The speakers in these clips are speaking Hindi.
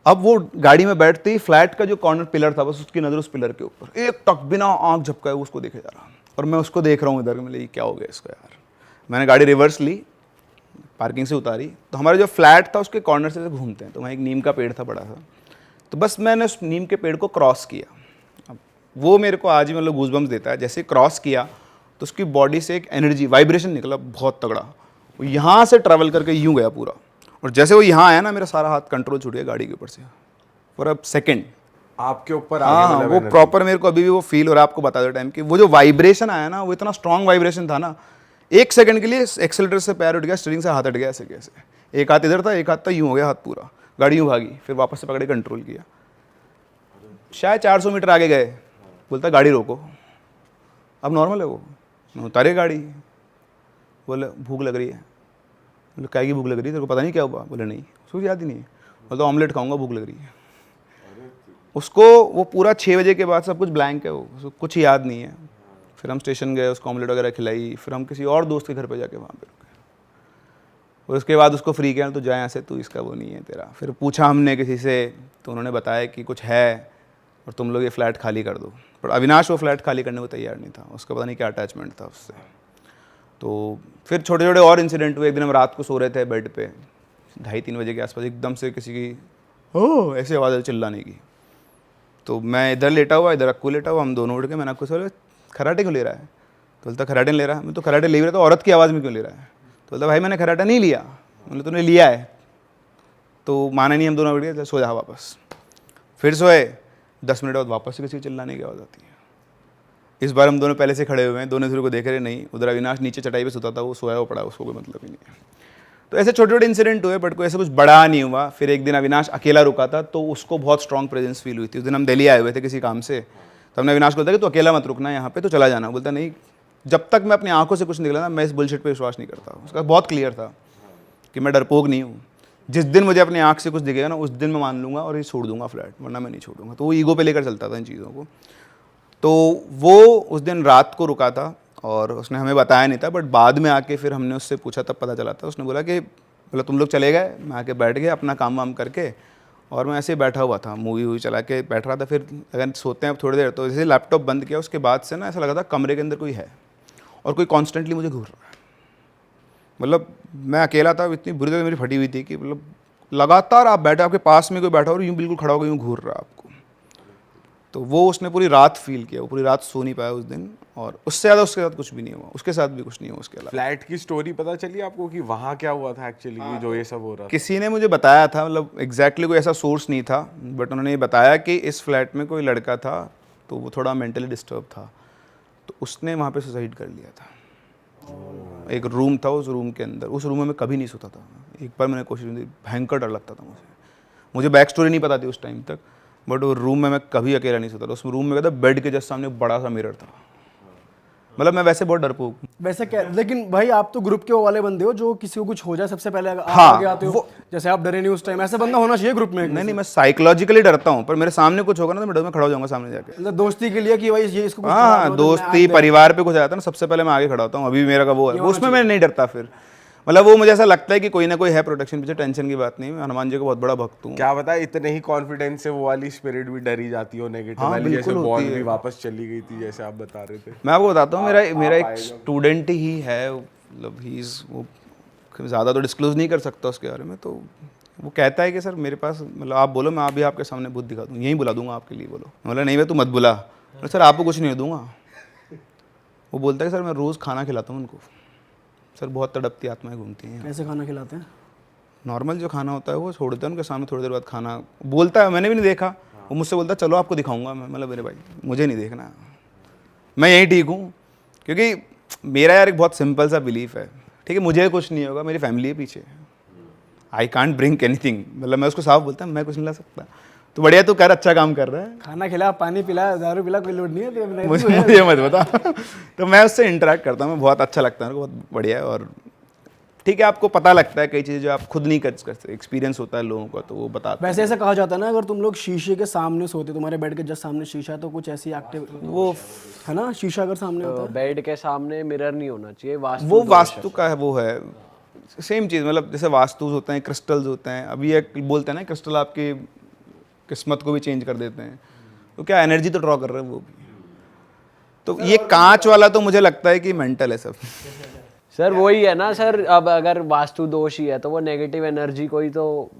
अब वो गाड़ी में बैठते ही फ्लैट का जो कॉर्नर पिलर था, बस उसकी नज़र उस पिलर के ऊपर, एक टक बिना आंख झपकाए उसको देखे जा रहा, और मैं उसको देख रहा हूँ इधर, मैं ये क्या हो गया इसको यार। मैंने गाड़ी रिवर्स ली, पार्किंग से उतारी, तो हमारा जो फ्लैट था उसके कॉर्नर से घूमते हैं, तो वहाँ एक नीम का पेड़ था बड़ा सा, तो बस मैंने उस नीम के पेड़ को क्रॉस किया। अब वो मेरे को आज भी मतलब गूज़बम्स देता है। जैसे क्रॉस किया तो उसकी बॉडी से एक एनर्जी, वाइब्रेशन निकला बहुत तगड़ा, वो यहाँ से ट्रैवल करके यूँ गया पूरा, और जैसे वो यहाँ आया ना, मेरा सारा हाथ कंट्रोल छूट गया गाड़ी के ऊपर से फॉर अ सेकेंड आपके ऊपर। हाँ, वो प्रॉपर मेरे को अभी भी वो फील हो रहा है। आपको बता दो टाइम कि वो जो वाइब्रेशन आया ना, वो इतना स्ट्रॉन्ग वाइब्रेशन था ना, एक सेकंड के लिए एक्सेलेटर से पैर उठ गया, स्टीयरिंग से हाथ हट गया, ऐसे कैसे, एक हाथ इधर था, एक हाथ था, यूँ हो गया हाथ पूरा, गाड़ी यूँ भागी, फिर वापस से पकड़े कंट्रोल किया। शायद 400 मीटर आगे गए, बोलता गाड़ी रोको, अब नॉर्मल है वो, उतारे गाड़ी, बोले भूख लग रही है, बोले क्या की भूख लग रही है, तेरे को पता नहीं क्या हुआ, बोले नहीं, उसको याद ही नहीं है, बोलता ऑमलेट खाऊंगा, भूख लग रही है। उसको वो पूरा 6 बजे के बाद सब कुछ ब्लैंक है, वो उसको कुछ याद नहीं है। फिर हम स्टेशन गए, उसको ऑमलेट वगैरह खिलाई, फिर हम किसी और दोस्त के घर पे जाके वहाँ पे रुके, और उसके बाद उसको फ्री किया, तो जाए ऐसे, तू इसका वो नहीं है तेरा। फिर पूछा हमने किसी से, तो उन्होंने बताया कि कुछ है और तुम लोग ये फ्लैट खाली कर दो, पर अविनाश वो फ्लैट खाली करने को तैयार नहीं था, उसका पता नहीं क्या अटैचमेंट था उससे। तो फिर छोटे छोटे और इंसिडेंट हुए। एक दिन हम रात को सो रहे थे बेड पे, 2:30-3 बजे के आसपास, एकदम से किसी की ओह ऐसे आवाज़ चिल्लाने की, तो मैं इधर लेटा हुआ, इधर अक्कू लेटा हुआ, हम दोनों उठ के, मैंने अक्कू से बोला खराटे क्यों ले रहा है, तो बोलता खराटे नहीं ले रहा। मैं तो खराटे ले रहा, तो औरत की आवाज़ में क्यों ले रहा है, तो बोलता भाई मैंने खराटा नहीं लिया। मतलब तूने लिया है, तो माना नहीं, हम दोनों उठ गए, सो जा वापस। फिर सोए, 10 मिनट बाद वापस से किसी चिल्लाने की आवाज़ आती है। इस बार हम दोनों पहले से खड़े हुए हैं, दोनों दूसरे को देख रहे नहीं, उधर अविनाश नीचे चटाई पे सोता था, वो सोया वो पड़ा, उसको कोई मतलब ही नहीं है। तो ऐसे छोटे छोटे इंसिडेंट हुए, बट कोई ऐसा कुछ बड़ा नहीं हुआ। फिर एक दिन अविनाश अकेला रुका था, तो उसको बहुत स्ट्रॉन्ग प्रेजेंस फील हुई थी। उस दिन हम दिल्ली आए हुए थे किसी काम से, तो हमने अविनाश को बोला कि तू अकेला मत रुकना यहाँ पे, तो चला जाना। बोलता नहीं, जब तक मैं अपनी आंखों से कुछ निकला ना, मैं इस बुलशिट पे विश्वास नहीं करता। उसका बहुत क्लियर था कि मैं डरपोक नहीं हूँ, जिस दिन मुझे अपनी आंख से कुछ दिखेगा ना, उस दिन मैं मान लूँगा और ये छोड़ दूंगा फ्लैट, वरना मैं नहीं छोड़ूंगा। तो वो ईगो पे लेकर चलता था इन चीज़ों को। तो वो उस दिन रात को रुका था और उसने हमें बताया नहीं था, बट बाद में आके फिर हमने उससे पूछा, तब पता चला था। उसने बोला कि बोला तुम लोग चले गए, मैं आके बैठ गया अपना काम वाम करके, और मैं ऐसे ही बैठा हुआ था, मूवी वूवी चला के बैठ रहा था। फिर अगर सोते हैं अब थोड़ी देर, तो जैसे लैपटॉप बंद किया, उसके बाद से ना ऐसा लगा था कमरे के अंदर कोई है और कोई कॉन्स्टेंटली मुझे घूर रहा है। मतलब मैं अकेला था, इतनी बुरी तरह मेरी फटी हुई थी कि मतलब लगातार आप बैठे, आपके पास में कोई बैठा और यूँ बिल्कुल खड़ा होकर यूँ घूर रहा है आपको। तो वो उसने पूरी रात फील किया, वो पूरी रात सो नहीं पाया उस दिन, और उससे ज़्यादा उसके साथ कुछ भी नहीं हुआ, उसके साथ भी कुछ नहीं हुआ उसके अलावा। फ्लैट की स्टोरी पता चली आपको कि वहाँ क्या हुआ था एक्चुअली, जो ये सब हो रहा था? किसी ने मुझे बताया था, मतलब एग्जैक्टली कोई ऐसा सोर्स नहीं था, बट उन्होंने ये बताया कि इस फ्लैट में कोई लड़का था, तो वो थोड़ा मेंटली डिस्टर्ब था, तो उसने वहाँ पे सुसाइड कर लिया था। एक रूम था, उस रूम के अंदर, उस रूम में मैं कभी नहीं सोता था। एक बार मैंने कोशिश की, भयंकर डर लगता था मुझे बैक स्टोरी नहीं पता थी उस टाइम तक, बट वो रूम में मैं कभी अकेला नहीं सोता था। उस रूम में क्या था, बेड के जस्ट सामने बड़ा सा मिरर था। मतलब मैं वैसे बहुत डरपोक हूँ वैसे क्या, लेकिन भाई आप तो ग्रुप के वो वाले बंदे हो जो किसी को कुछ हो जाए सबसे पहले आप हाँ, आगे आते हो, जैसे आप डरे नहीं उस टाइम, ऐसा बंदा होना चाहिए ग्रुप में। नहीं, मैं साइकोलॉजिकली डरता हूँ, पर मेरे सामने कुछ होगा ना, तो मैं डर में खड़ा हो जाऊंगा सामने जाके। मतलब दोस्ती के लिए कि भाई ये इसको कुछ हाँ, दोस्ती परिवार पे कुछ आता है ना, सबसे पहले मैं आगे खड़ा होता हूँ। अभी मेरा का वो है, उसमें मैं नहीं डरता। फिर मतलब वो मुझे ऐसा लगता है कि कोई ना कोई है प्रोटेक्शन पीछे, टेंशन की बात नहीं। मैं हनुमान जी का बहुत बड़ा भक्त हूँ। क्या बता, इतने ही कॉन्फिडेंस से वो वाली स्पिरिट भी डरी जाती हो नेगेटिव वाली, जैसे बॉन्ड भी वापस चली गई थी जैसे आप बता रहे थे। मैं आपको बताता हूँ, मेरा एक स्टूडेंट ही है, मतलब ही इज़, वो ज़्यादा तो डिस्क्लोज नहीं कर सकता उसके बारे में। तो वो कहता है कि सर मेरे पास, मतलब आप बोलो, मैं अभी आपके सामने भूत दिखा दूँ, यहीं बुला दूंगा आपके लिए, बोलो। बोला नहीं मैं तू मत बुला, सर आपको कुछ नहीं दूंगा। वो बोलता है कि सर मैं रोज़ खाना खिलाता हूँ उनको, सर बहुत तड़पती आत्माएं घूमती हैं। कैसे खाना खिलाते हैं? नॉर्मल जो खाना होता है वो छोड़ते हैं उनके सामने, थोड़ी देर बाद खाना बोलता है, मैंने भी नहीं देखा। वो मुझसे बोलता है चलो आपको दिखाऊंगा मैं, मतलब मेरे भाई मुझे नहीं देखना, मैं यहीं ठीक हूँ। क्योंकि मेरा यार एक बहुत सिंपल सा बिलीफ है, ठीक है, मुझे कुछ नहीं होगा, मेरी फैमिली है पीछे, आई कांट ब्रिंक एनीथिंग। मतलब मैं उसको साफ बोलता हूँ मैं कुछ नहीं ला सकता, तो बढ़िया तू कर, अच्छा काम कर रहा है, खाना खिला, पानी पिला, दारू पिला, कोई लोड नहीं है मुझे मत बता। तो मैं उससे इंटरेक्ट करता हूँ, मैं बहुत अच्छा लगता है, मेरे को बहुत बढ़िया है। और ठीक है, आपको पता लगता है कई चीज़ें जो आप खुद नहीं कर सकते, एक्सपीरियंस होता है लोगों का, तो वो बताते हैं। वैसे ऐसा कहा जाता है ना, अगर तुम लोग शीशे के सामने सोते, तुम्हारे बेड के जस्ट सामने शीशा है, तो कुछ ऐसी एक्टिव वो है ना, शीशा अगर सामने होता है, बेड के सामने मिरर नहीं होना चाहिए, वो वास्तु का है, वो है सेम चीज़। मतलब जैसे वास्तु होते हैं, क्रिस्टल्स होते हैं, अभी एक बोलते हैं ना क्रिस्टल आपकी किस्मत को भी चेंज कर देते हैं। तो क्या एनर्जी तो ड्रॉ कर रहे हैं वो भी। तो ये कांच वाला तो मुझे लगता है कि मेंटल है सब। सर वही है ना सर, अब अगर वास्तु दोष ही है तो वो नेगेटिव एनर्जी को ही तो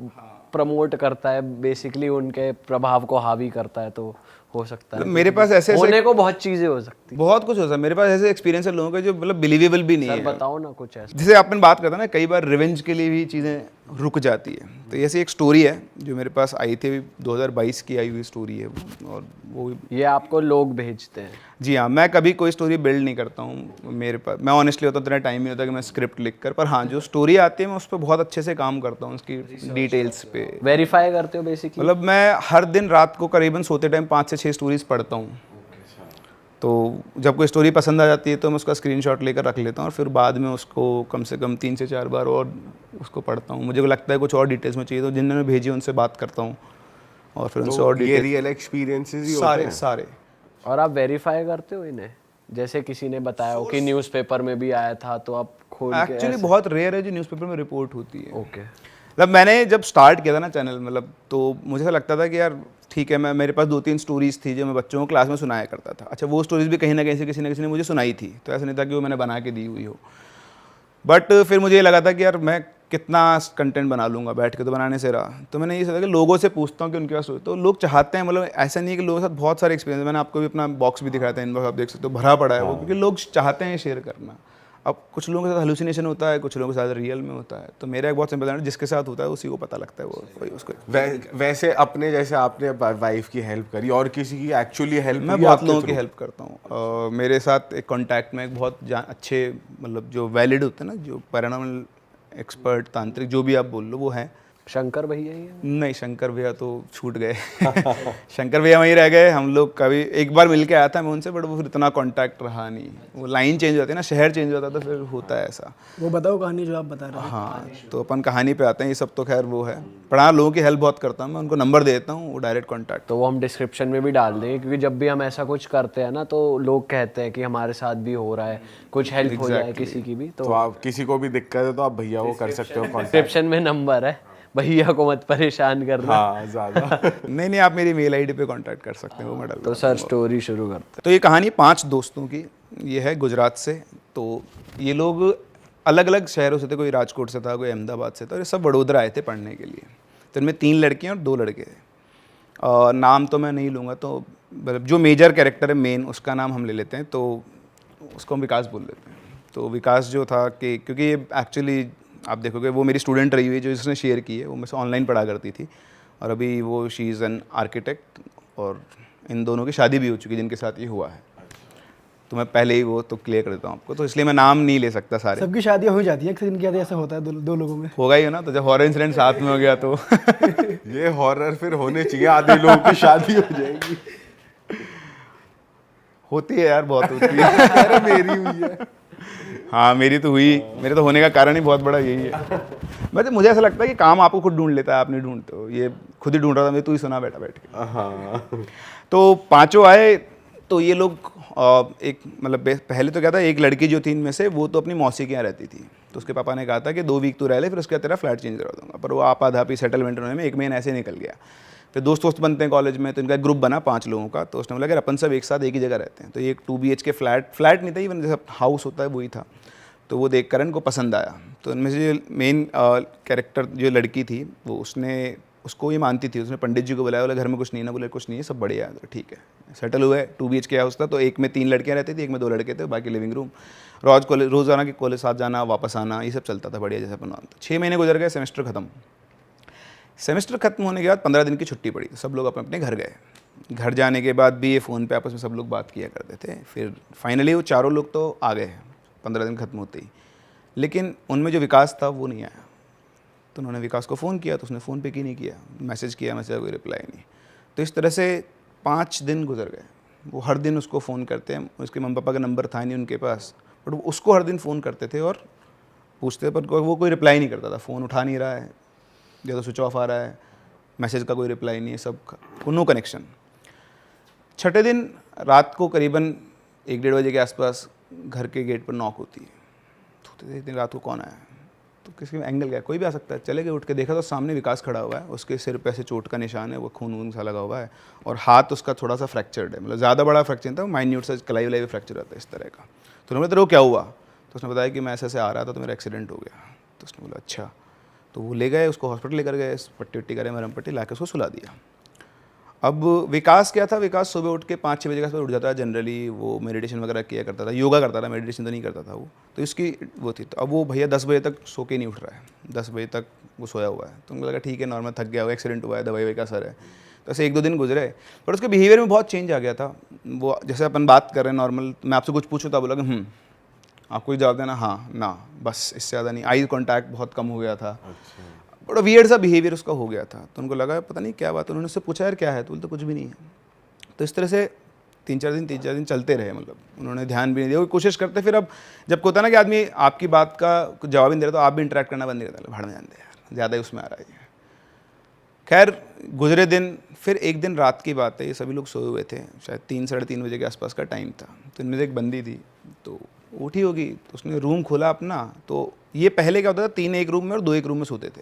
प्रमोट करता है, बेसिकली उनके प्रभाव को हावी करता है। तो हो सकता है मेरे पास ऐसे होने को बहुत चीजें हो सकती बहुत कुछ हो सकता है। मेरे पास ऐसे एक्सपीरियंस है लोगों के जो मतलब बिलीवेबल भी नहीं है। है। सर बताओ ना कुछ ऐसा। जैसे आपने बात करता ना, कई बार रिवेंज के लिए भी चीज़ें रुक जाती है। तो ऐसी एक स्टोरी है जो मेरे पास आई थी, 2022 की आई हुई स्टोरी है वो, और वो ये आपको लोग भेजते हैं? जी हाँ, मैं कभी कोई स्टोरी बिल्ड नहीं करता हूँ। मेरे पास, मैं ऑनेस्टली होता इतना टाइम नहीं होता कि मैं स्क्रिप्ट लिख कर, पर हाँ जो स्टोरी आती है मैं उस पर बहुत अच्छे से काम करता हूँ, उसकी डिटेल्स पे वेरीफाई करते हो बेसिकली? मतलब मैं हर दिन रात को करीबन सोते टाइम 5 से 6 स्टोरीज पढ़ता हूँ। तो जब कोई स्टोरी पसंद आ जाती है तो मैं उसका स्क्रीनशॉट लेकर रख लेता हूँ और फिर बाद में उसको कम से कम 3 से 4 बार और उसको पढ़ता हूँ। मुझे लगता है कुछ और डिटेल्स में चाहिए तो जिन्होंने भेजी उनसे बात करता हूँ और फिर उनसे और ये डिटेल्स रियल एक्सपीरियंसेस ही होते सारे हैं। सारे। और आप वेरीफाई करते हो इन्हें? जैसे किसी ने बताया हो कि न्यूज़पेपर में भी आया था तो आप खोल के एक्चुअली बहुत रेयर है जो न्यूज़पेपर में रिपोर्ट होती है। ओके। मतलब मैंने जब स्टार्ट किया था ना चैनल, मतलब तो मुझे ऐसा लगता था कि यार ठीक है, मैं मेरे पास 2-3 स्टोरीज थी जो मैं बच्चों को क्लास में सुनाया करता था। अच्छा, वो स्टोरीज भी कहीं ना कहीं से किसी न किसी ने मुझे सुनाई थी, तो ऐसा नहीं था कि वो मैंने बना के दी हुई हो। बट फिर मुझे ये लगा था कि यार मैं कितना कंटेंट बना लूँगा, बैठ के तो बनाने से रहा। तो मैंने ये सोचा कि लोगों से पूछता हूँ कि उनके पास तो लोग चाहते हैं, मतलब ऐसा नहीं है कि लोगों के साथ बहुत सारे एक्सपीरियंस। मैंने आपको भी अपना बॉक्स भी दिखाया था, इनबॉक्स आप देख सकते हो, भरा पड़ा है वो, क्योंकि लोग चाहते हैं शेयर करना। अब कुछ लोगों के साथ हेलुसिनेशन होता है, कुछ लोगों के साथ रियल में होता है। तो मेरा एक बहुत सिंपल है, जिसके साथ होता है उसी को पता लगता है वो कोई उसको। वैसे अपने जैसे आपने वाइफ की हेल्प करी और किसी की एक्चुअली हेल्प? मैं बहुत लोगों की हेल्प करता हूँ। मेरे साथ एक कॉन्टैक्ट में एक बहुत अच्छे, मतलब जो वैलिड होते हैं ना, जो पैरानॉर्मल एक्सपर्ट, तांत्रिक, जो भी आप बोल लो, वो हैं। शंकर भैया ही है? नहीं, शंकर भैया तो छूट गए। शंकर भैया वहीं रह गए। हम लोग कभी एक बार मिल के आया था मैं उनसे, बट वो फिर इतना कांटेक्ट रहा नहीं। वो लाइन चेंज होती है ना, शहर चेंज होता तो फिर होता है ऐसा। वो बताओ कहानी जो आप बता रहे थे। हाँ, तो अपन कहानी पे आते हैं। ये सब तो खैर वो है, पर हाँ लोगों की हेल्प बहुत करता हूँ मैं, उनको नंबर देता हूँ, वो डायरेक्ट कॉन्टैक्ट। तो वो हम डिस्क्रिप्शन में भी डाल देंगे, क्योंकि जब भी हम ऐसा कुछ करते हैं ना तो लोग कहते हैं कि हमारे साथ भी हो रहा है, कुछ हेल्प हो जाए किसी की भी। तो आप किसी को भी दिक्कत है तो आप भैया को कर सकते हो कॉन्टैक्ट। डिस्क्रिप्शन में नंबर है, भैया को मत परेशान करना। हाँ ज़्यादा। नहीं, आप मेरी मेल आईडी पे कांटेक्ट कर सकते हैं, वो मैं डाल। तो सर स्टोरी शुरू करते तो ये कहानी 5 दोस्तों की, ये है गुजरात से। तो ये लोग अलग अलग शहरों से थे, कोई राजकोट से था, कोई अहमदाबाद से था, और ये सब वडोदरा आए थे पढ़ने के लिए। तो इनमें 3 लड़कियाँ और 2 लड़के थे। नाम तो मैं नहीं लूँगा, तो मतलब जो मेजर कैरेक्टर है मेन, उसका नाम हम ले लेते हैं, तो उसको हम विकास बोल लेते हैं। तो विकास जो था कि क्योंकि ये एक्चुअली आप देखोगे वो मेरी स्टूडेंट रही हुई है जो जिसने शेयर की है, वो मुझसे ऑनलाइन पढ़ा करती थी, और अभी वो शी इज़ एन आर्किटेक्ट, और इन दोनों की शादी भी हो चुकी है जिनके साथ ये हुआ है। तो मैं पहले ही वो तो क्लियर कर देता हूँ आपको, तो इसलिए मैं नाम नहीं ले सकता सारे। सबकी शादियां हो जाती है, किसी दिन क्या ऐसा होता है दो लोगों में। होगा ही ना, तो जब हॉरर इंसिडेंट साथ में हो गया तो ये हॉरर फिर होने चाहिए, आधे लोगों की शादी हो जाएगी। होती है यार, बहुत होती है। अरे मेरी हुई है। हाँ, मेरी तो हुई। मेरे तो होने का कारण ही बहुत बड़ा यही है। मतलब मुझे ऐसा लगता है कि काम आपको खुद ढूंढ लेता है, आप नहीं ढूंढते हो। ये खुद ही ढूंढ रहा था मैं, तू ही सुना बैठा बैठ के। हाँ। तो 5 आए। तो ये लोग एक मतलब पहले तो क्या था, एक लड़की जो थी इनमें से, वो तो अपनी मौसी के यहाँ रहती थी। तो उसके पापा ने कहा था कि 2 वीक तू रह ले, फिर उसके बाद तेरा फ्लैट चेंज करवा दूंगा। पर वो आपाधापी सेटलमेंट होने में 1 महीना ऐसे निकल गया। फिर दोस्त बनते हैं कॉलेज में, तो इनका ग्रुप बना 5 लोगों का। तो उसने बोला कि अपन सब एक साथ एक ही जगह रहते हैं। तो ये एक 2 BHK फ्लैट नहीं था, इवन जैसा हाउस होता है वही था। तो वो देख कर इनको पसंद आया। तो इनमें से जो मेन कैरेक्टर जो लड़की थी, वो उसको ये मानती थी। उसने पंडित जी को बुलाया, बोला घर में कुछ नहीं ना, बोले कुछ नहीं है, सब बढ़िया है। तो ठीक है, सेटल हुए। 2 BHK हाउस था, तो एक में 3 लड़कियां रहती थी, एक में 2 लड़के थे, बाकी लिविंग रूम। रोज़ाना के कॉलेज साथ जाना, वापस आना, ये सब चलता था बढ़िया, जैसे अपन मानते। 6 महीने गुजर गए, सेमेस्टर खत्म। सेमेस्टर खत्म होने के बाद 15 दिन की छुट्टी पड़ी, सब लोग अपने अपने घर गए। घर जाने के बाद भी ये फ़ोन पे आपस में सब लोग बात किया करते थे। फिर फाइनली वो चारों लोग तो आ गए 15 दिन खत्म होते ही, लेकिन उनमें जो विकास था वो नहीं आया। तो उन्होंने विकास को फ़ोन किया, तो उसने फ़ोन पे की नहीं किया, मैसेज किया, मैसेज का कोई रिप्लाई नहीं। तो इस तरह से 5 दिन गुजर गए। वो हर दिन उसको फ़ोन करते हैं, उसके मम्मी पापा का नंबर था नहीं उनके पास, बट वो उसको हर दिन फ़ोन करते थे और पूछते, पर वो कोई रिप्लाई नहीं करता था। फ़ोन उठा नहीं रहा है, या तो स्विच ऑफ आ रहा है, मैसेज का कोई रिप्लाई नहीं है, सब नो कनेक्शन। 6ठे दिन रात को करीबन 1-1:30 बजे के आसपास घर के गेट पर नॉक होती है। तो एक दिन रात को कौन आया? तो किसी एंगल क्या है, कोई भी आ सकता है। चले गए, उठ के देखा तो सामने विकास खड़ा हुआ है, उसके सिर पे ऐसे चोट का निशान है, वो खून वून सा लगा हुआ है, और हाथ उसका थोड़ा सा फ्रैक्चर्ड है, मतलब ज़्यादा बड़ा फ्रैक्चर नहीं था, माइन्यूट सा कलाई वलाई भी फ्रैक्चर रहता है इस तरह का। तो उन्होंने तेरे को क्या हुआ? तो उसने बताया कि मैं ऐसे आ रहा था तो मेरा एक्सीडेंट हो गया। तो उसने बोला अच्छा। तो वो ले गए उसको, हॉस्पिटल लेकर गए, पट्टी वट्टी करे, मरम पट्टी ला के उसको सुला दिया। अब विकास क्या था, विकास सुबह उठ के 5-6 बजे के आसपास उठ जाता है जनरली, वो मेडिटेशन वगैरह किया करता था, योगा करता था, मेडिटेशन तो नहीं करता था वो, तो इसकी वो थी। तो अब वो भैया 10 बजे तक सो के नहीं उठ रहा है, 10 बजे तक वो सोया हुआ है। तो मुझे लगा ठीक है, नॉर्मल थक गया होगा, एक्सीडेंट हुआ है, दवाई वही का असर है। तो ऐसे 1-2 दिन गुजरे, पर उसके बिहेवियर में बहुत चेंज आ गया था। वो जैसे अपन बात कर रहे हैं नॉर्मल, मैं आपसे कुछ पूछूँ तो बोला कि आपको ही जवाब देना हाँ ना, बस इससे ज़्यादा नहीं। आई कॉन्टैक्ट बहुत कम हो गया था, बड़ा वियर्ड सा बिहेवियर उसका हो गया था। तो उनको लगा पता नहीं क्या बात, उन्होंने उससे पूछा यार क्या है, तो बोलते कुछ भी नहीं है। तो इस तरह से 3-4 दिन चलते रहे, मतलब उन्होंने ध्यान भी नहीं दिया, वो कोशिश करते। फिर अब जब होता ना कि आदमी आपकी बात का जवाब ही नहीं दे रहा, तो आप भी इंटरेक्ट करना बंद नहीं करते, भाड़ में जानते यार, ज़्यादा ही उसमें आ रहा है। खैर गुजरे दिन, फिर एक दिन रात की बात है, ये सभी लोग सोए हुए थे, शायद 3-3:30 बजे के आसपास का टाइम था। तो इनमें से एक बंदी थी, तो उठी होगी, तो उसने रूम खोला अपना। तो ये पहले क्या होता था, 3 एक रूम में और 2 एक रूम में सोते थे,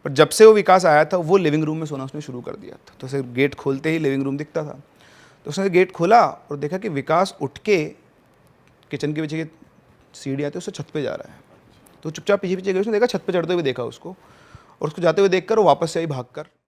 पर जब से वो विकास आया था वो लिविंग रूम में सोना उसने शुरू कर दिया था। तो उसे गेट खोलते ही लिविंग रूम दिखता था, तो उसने गेट खोला और देखा कि विकास उठ के किचन के पीछे की सीढ़ी आती है, उससे छत पे जा रहा है। तो चुपचाप पीछे पीछे गई, उसने देखा छत पे चढ़ते हुए देखा उसको, और उसको जाते हुए देखकर वो वापस से आई भागकर